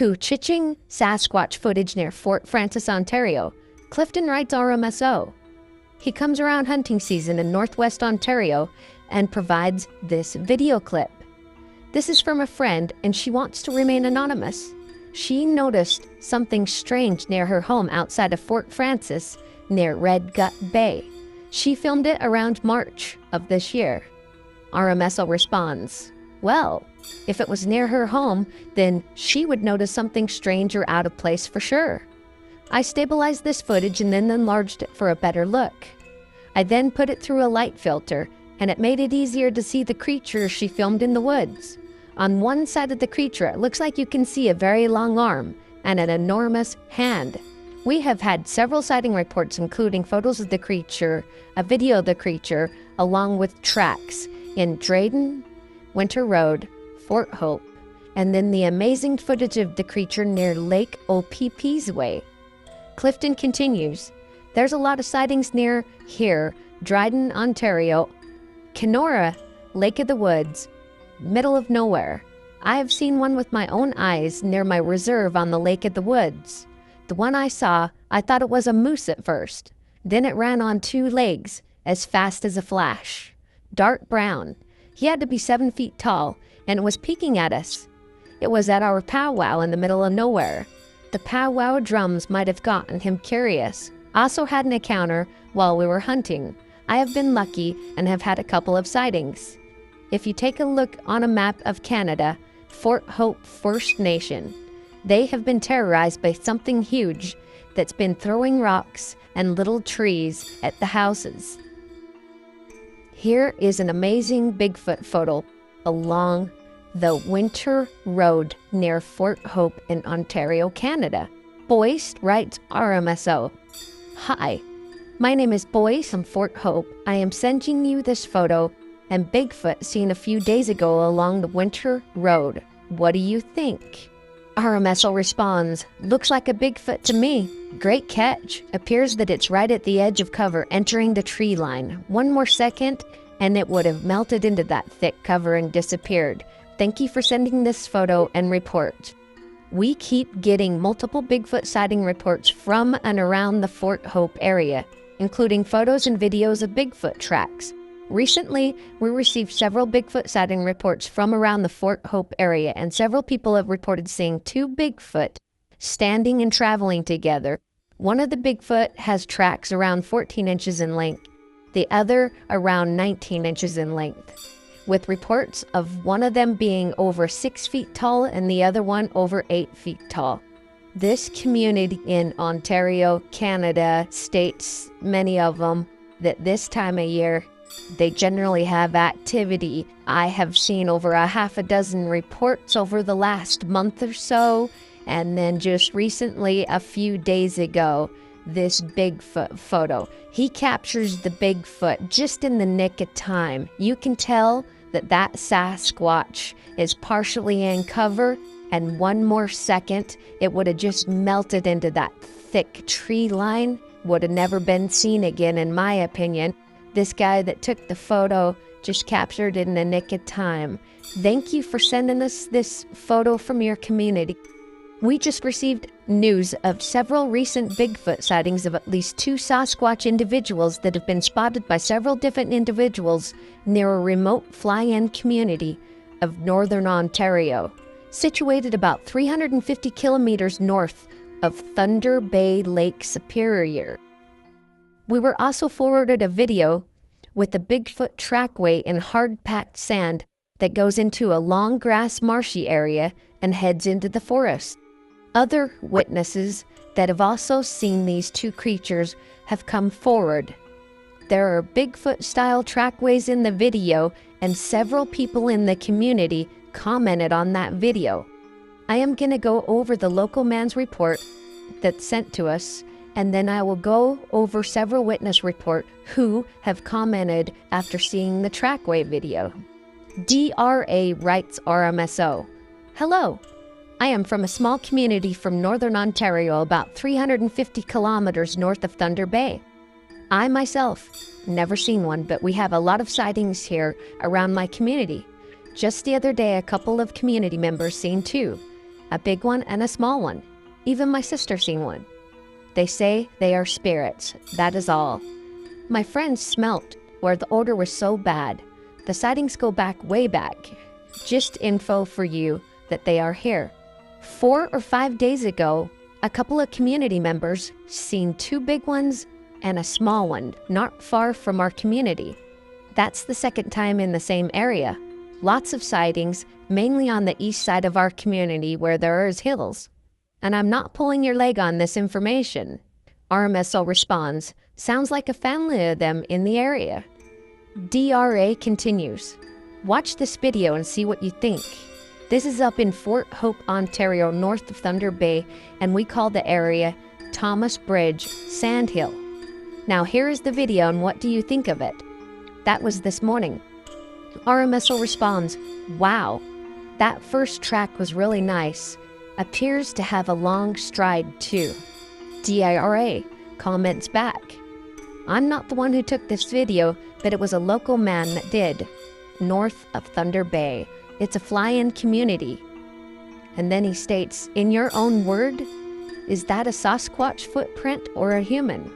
Koochiching Sasquatch footage near Fort Frances, Ontario. Clifton writes RMSO. He comes around hunting season in Northwest Ontario and provides this video clip. This is from a friend and she wants to remain anonymous. She noticed something strange near her home outside of Fort Frances near Red Gut Bay. She filmed it around March of this year. RMSO responds, well, if it was near her home, then she would notice something strange or out of place for sure. I stabilized this footage and then enlarged it for a better look. I then put it through a light filter, and it made it easier to see the creature she filmed in the woods. On one side of the creature, it looks like you can see a very long arm and an enormous hand. We have had several sighting reports, including photos of the creature, a video of the creature, along with tracks in Drayton, Winter Road, Fort Hope, and then the amazing footage of the creature near Lake Opeepeesway. Clifton continues, there's a lot of sightings near here, Dryden, Ontario, Kenora, Lake of the Woods, middle of nowhere. I have seen one with my own eyes near my reserve on the Lake of the Woods. The one I saw, I thought it was a moose at first. Then it ran on 2 legs, as fast as a flash. Dark brown. He had to be 7 feet tall, and it was peeking at us. It was at our powwow in the middle of nowhere. The powwow drums might have gotten him curious. Also had an encounter while we were hunting. I have been lucky and have had a couple of sightings. If you take a look on a map of Canada, Fort Hope First Nation, they have been terrorized by something huge that's been throwing rocks and little trees at the houses. Here is an amazing Bigfoot photo along the Winter Road near Fort Hope in Ontario, Canada. Boyce writes RMSO. Hi, my name is Boyce from Fort Hope. I am sending you this photo and Bigfoot seen a few days ago along the Winter Road. What do you think? RMSO responds, looks like a Bigfoot to me. Great catch. Appears that it's right at the edge of cover entering the tree line. One more second and it would have melted into that thick cover and disappeared. Thank you for sending this photo and report. We keep getting multiple Bigfoot sighting reports from and around the Fort Hope area, including photos and videos of Bigfoot tracks. Recently, we received several Bigfoot sighting reports from around the Fort Hope area, and several people have reported seeing 2 Bigfoot standing and traveling together. One of the Bigfoot has tracks around 14 inches in length, the other around 19 inches in length, with reports of one of them being over 6 feet tall and the other one over 8 feet tall. This community in Ontario, Canada, states, many of them, that this time of year, they generally have activity. I have seen over a half a dozen reports over the last month or so, and then just recently, a few days ago, this Bigfoot photo. He captures the Bigfoot just in the nick of time. You can tell that that Sasquatch is partially in cover, and one more second, it would have just melted into that thick tree line, would have never been seen again, in my opinion. This guy that took the photo just captured it in the nick of time. Thank you for sending us this photo from your community. We just received news of several recent Bigfoot sightings of at least 2 Sasquatch individuals that have been spotted by several different individuals near a remote fly-in community of northern Ontario, situated about 350 kilometers north of Thunder Bay Lake Superior. We were also forwarded a video with a Bigfoot trackway in hard-packed sand that goes into a long grass marshy area and heads into the forest. Other witnesses that have also seen these 2 creatures have come forward. There are Bigfoot-style trackways in the video, and several people in the community commented on that video. I am going to go over the local man's report that's sent to us, and then I will go over several witness reports who have commented after seeing the trackway video. DRA writes RMSO. Hello. I am from a small community from northern Ontario, about 350 kilometers north of Thunder Bay. I myself, never seen one, but we have a lot of sightings here around my community. Just the other day, a couple of community members seen 2. a big one and a small one. Even my sister seen one. They say they are spirits, that is all. My friends smelt where the odor was so bad. The sightings go back way back. Just info for you that they are here. 4 or 5 days ago, a couple of community members seen 2 big ones and a small one not far from our community. That's the second time in the same area. Lots of sightings, mainly on the east side of our community where there is hills. And I'm not pulling your leg on this information. RMSO responds, sounds like a family of them in the area. DRA continues, watch this video and see what you think. This is up in Fort Hope, Ontario, north of Thunder Bay, and we call the area Thomas Bridge, Sandhill. Now here is the video and what do you think of it? That was this morning. RMSO responds, wow, that first track was really nice. Appears to have a long stride too. DIRA comments back, I'm not the one who took this video, but it was a local man that did. North of Thunder Bay. It's a fly-in community. And then he states, in your own word, is that a Sasquatch footprint or a human?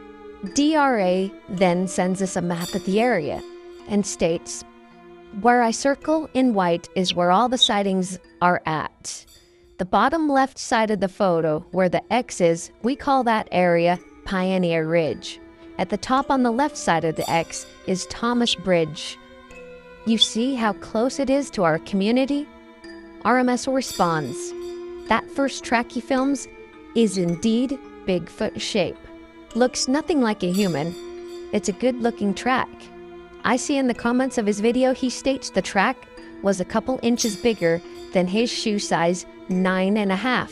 DRA then sends us a map of the area and states, where I circle in white is where all the sightings are at. The bottom left side of the photo, where the X is, we call that area Pioneer Ridge. At the top on the left side of the X is Thomas Bridge. You see how close it is to our community? RMSO responds, that first track he films is indeed Bigfoot shape. Looks nothing like a human. It's a good looking track. I see in the comments of his video he states the track was a couple inches bigger than his shoe size 9.5.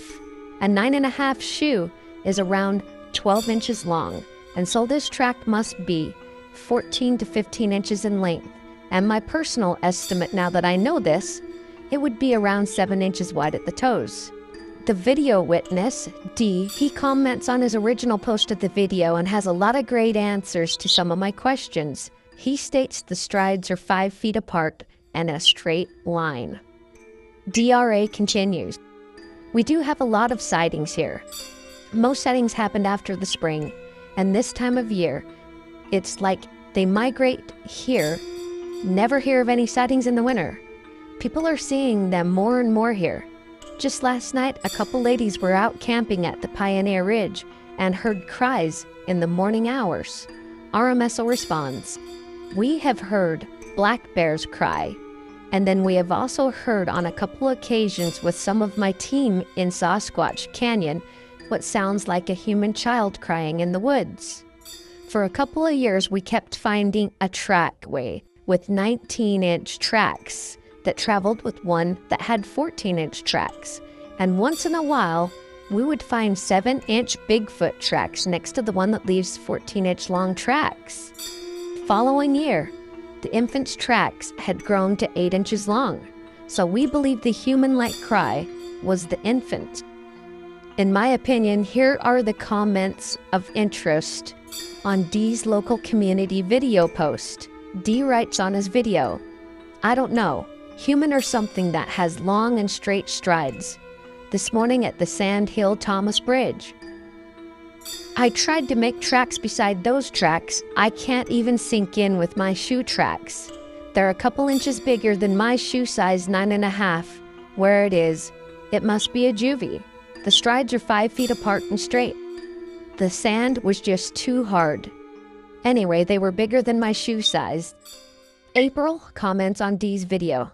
A 9.5 shoe is around 12 inches long, and so this track must be 14 to 15 inches in length. And my personal estimate, now that I know this, it would be around 7 inches wide at the toes. The video witness, D, he comments on his original post of the video and has a lot of great answers to some of my questions. He states the strides are 5 feet apart and a straight line. DRA continues, we do have a lot of sightings here. Most sightings happened after the spring, and this time of year, it's like they migrate here. Never hear of any sightings in the winter. People are seeing them more and more here. Just last night, a couple ladies were out camping at the Pioneer Ridge and heard cries in the morning hours. RMSO responds, we have heard black bears cry, and then we have also heard on a couple occasions with some of my team in Sasquatch Canyon what sounds like a human child crying in the woods. For a couple of years, we kept finding a trackway with 19-inch tracks that traveled with one that had 14-inch tracks. And once in a while, we would find 7-inch Bigfoot tracks next to the one that leaves 14-inch long tracks. Following year, the infant's tracks had grown to 8 inches long, so we believe the human-like cry was the infant. In my opinion, here are the comments of interest on D's local community video post. D writes on his video, I don't know, human or something that has long and straight strides. This morning at the Sandhill Thomas Bridge. I tried to make tracks beside those tracks. I can't even sink in with my shoe tracks. They're a couple inches bigger than my shoe size 9.5. Where it is, it must be a juvie. The strides are 5 feet apart and straight. The sand was just too hard. Anyway, they were bigger than my shoe size. April comments on D's video.